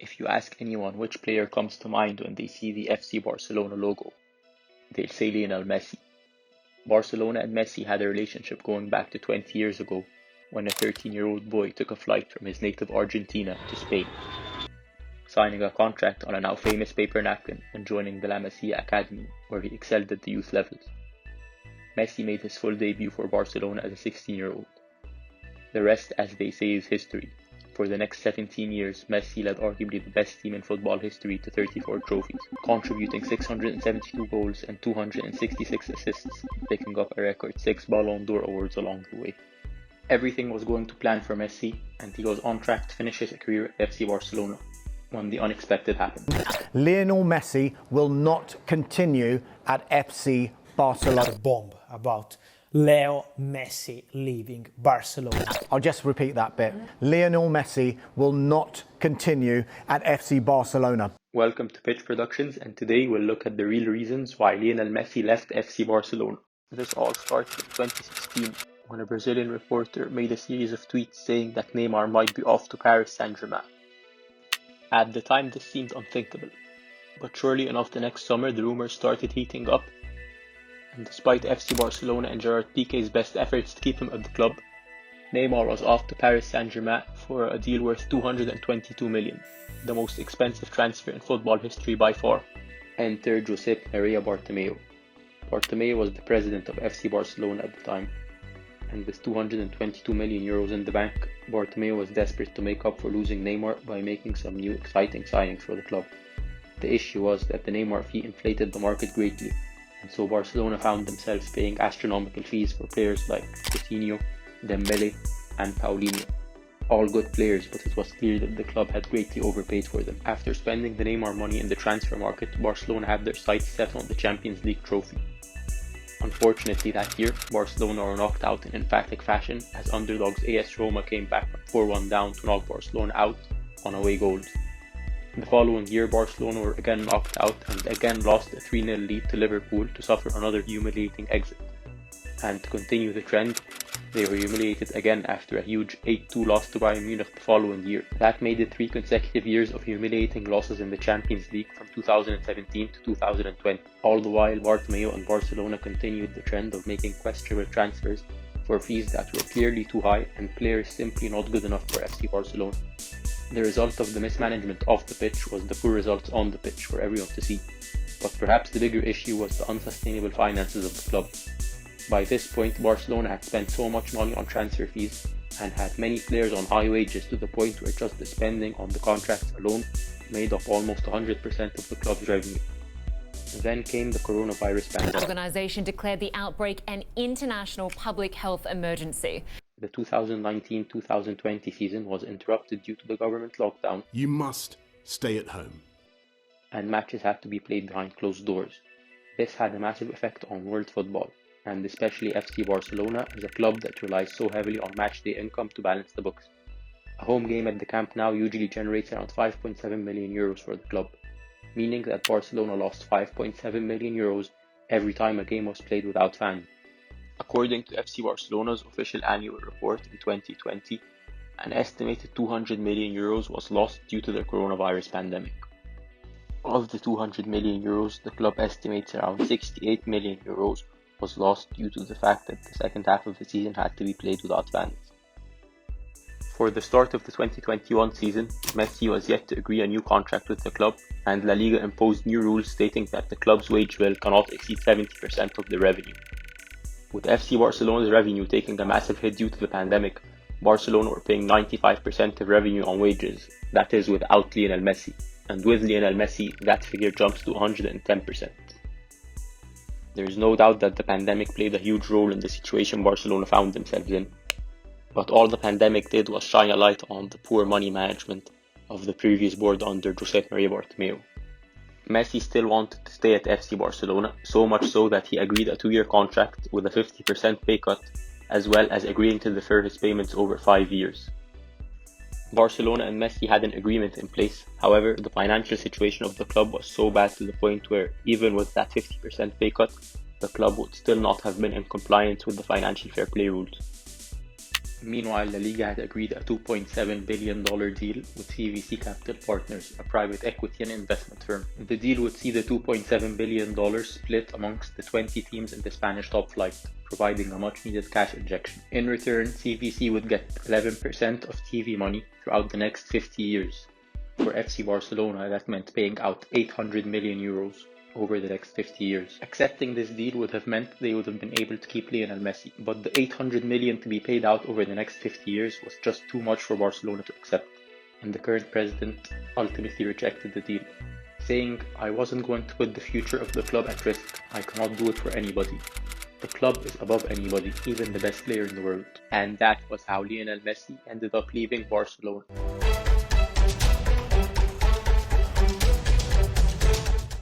If you ask anyone which player comes to mind when they see the FC Barcelona logo, they'll say Lionel Messi. Barcelona and Messi had a relationship going back to 20 years ago when a 13-year-old boy took a flight from his native Argentina to Spain, signing a contract on a now famous paper napkin and joining the La Masia Academy where he excelled at the youth levels. Messi made his full debut for Barcelona as a 16-year-old. The rest, as they say, is history. For the next 17 years, Messi led arguably the best team in football history to 34 trophies, contributing 672 goals and 266 assists, picking up a record 6 Ballon d'Or awards along the way. Everything was going to plan for Messi, and he was on track to finish his career at FC Barcelona when the unexpected happened. Lionel Messi will not continue at FC Barcelona. Bomb about Leo Messi leaving Barcelona. I'll just repeat that bit. Lionel Messi will not continue at FC Barcelona. Welcome to Pitch Productions, and today we'll look at the real reasons why Lionel Messi left FC Barcelona. This all started in 2016 when a Brazilian reporter made a series of tweets saying that Neymar might be off to Paris Saint Germain. At the time this seemed unthinkable, but surely enough the next summer the rumours started heating up, and despite FC Barcelona and Gerard Piqué's best efforts to keep him at the club, Neymar was off to Paris Saint Germain for a deal worth 222 million, the most expensive transfer in football history by far. Enter Josep Maria Bartomeu. Bartomeu was the president of FC Barcelona at the time, and with 222 million euros in the bank, Bartomeu was desperate to make up for losing Neymar by making some new exciting signings for the club. The issue was that the Neymar fee inflated the market greatly, and so Barcelona found themselves paying astronomical fees for players like Coutinho, Dembele and Paulinho. All good players, but it was clear that the club had greatly overpaid for them. After spending the Neymar money in the transfer market, Barcelona had their sights set on the Champions League trophy. Unfortunately that year, Barcelona were knocked out in emphatic fashion as underdogs AS Roma came back from 4-1 down to knock Barcelona out on away goals. The following year, Barcelona were again knocked out and again lost a 3-0 lead to Liverpool to suffer another humiliating exit. And to continue the trend, they were humiliated again after a huge 8-2 loss to Bayern Munich the following year. That made it 3 consecutive years of humiliating losses in the Champions League from 2017 to 2020. All the while, Bartomeu and Barcelona continued the trend of making questionable transfers for fees that were clearly too high and players simply not good enough for FC Barcelona. The result of the mismanagement off the pitch was the poor results on the pitch for everyone to see. But perhaps the bigger issue was the unsustainable finances of the club. By this point, Barcelona had spent so much money on transfer fees and had many players on high wages to the point where just the spending on the contracts alone made up almost 100% of the club's revenue. Then came the coronavirus pandemic. The organisation declared the outbreak an international public health emergency. The 2019-2020 season was interrupted due to the government lockdown. You must stay at home. And matches had to be played behind closed doors. This had a massive effect on world football, and especially FC Barcelona as a club that relies so heavily on matchday income to balance the books. A home game at the Camp Nou usually generates around 5.7 million euros for the club, meaning that Barcelona lost 5.7 million euros every time a game was played without fans. According to FC Barcelona's official annual report in 2020, an estimated 200 million euros was lost due to the coronavirus pandemic. Of the 200 million euros, the club estimates around 68 million euros was lost due to the fact that the second half of the season had to be played without fans. For the start of the 2021 season, Messi was yet to agree a new contract with the club, and La Liga imposed new rules stating that the club's wage bill cannot exceed 70% of the revenue. With FC Barcelona's revenue taking a massive hit due to the pandemic, Barcelona were paying 95% of revenue on wages, that is without Lionel Messi, and with Lionel Messi that figure jumps to 110%. There is no doubt that the pandemic played a huge role in the situation Barcelona found themselves in, but all the pandemic did was shine a light on the poor money management of the previous board under Josep Maria Bartomeu. Messi still wanted to stay at FC Barcelona, so much so that he agreed a 2-year contract with a 50% pay cut, as well as agreeing to defer his payments over 5 years. Barcelona and Messi had an agreement in place. However, the financial situation of the club was so bad to the point where, even with that 50% pay cut, the club would still not have been in compliance with the financial fair play rules. Meanwhile, La Liga had agreed a $2.7 billion deal with CVC Capital Partners, a private equity and investment firm. The deal would see the $2.7 billion split amongst the 20 teams in the Spanish top flight, providing a much-needed cash injection. In return, CVC would get 11% of TV money throughout the next 50 years. For FC Barcelona, that meant paying out €800 million over the next 50 years. Accepting this deal would have meant they would have been able to keep Lionel Messi, but the $800 million to be paid out over the next 50 years was just too much for Barcelona to accept, and the current president ultimately rejected the deal, saying, "I wasn't going to put the future of the club at risk. I cannot do it for anybody. The club is above anybody, even the best player in the world." And that was how Lionel Messi ended up leaving Barcelona.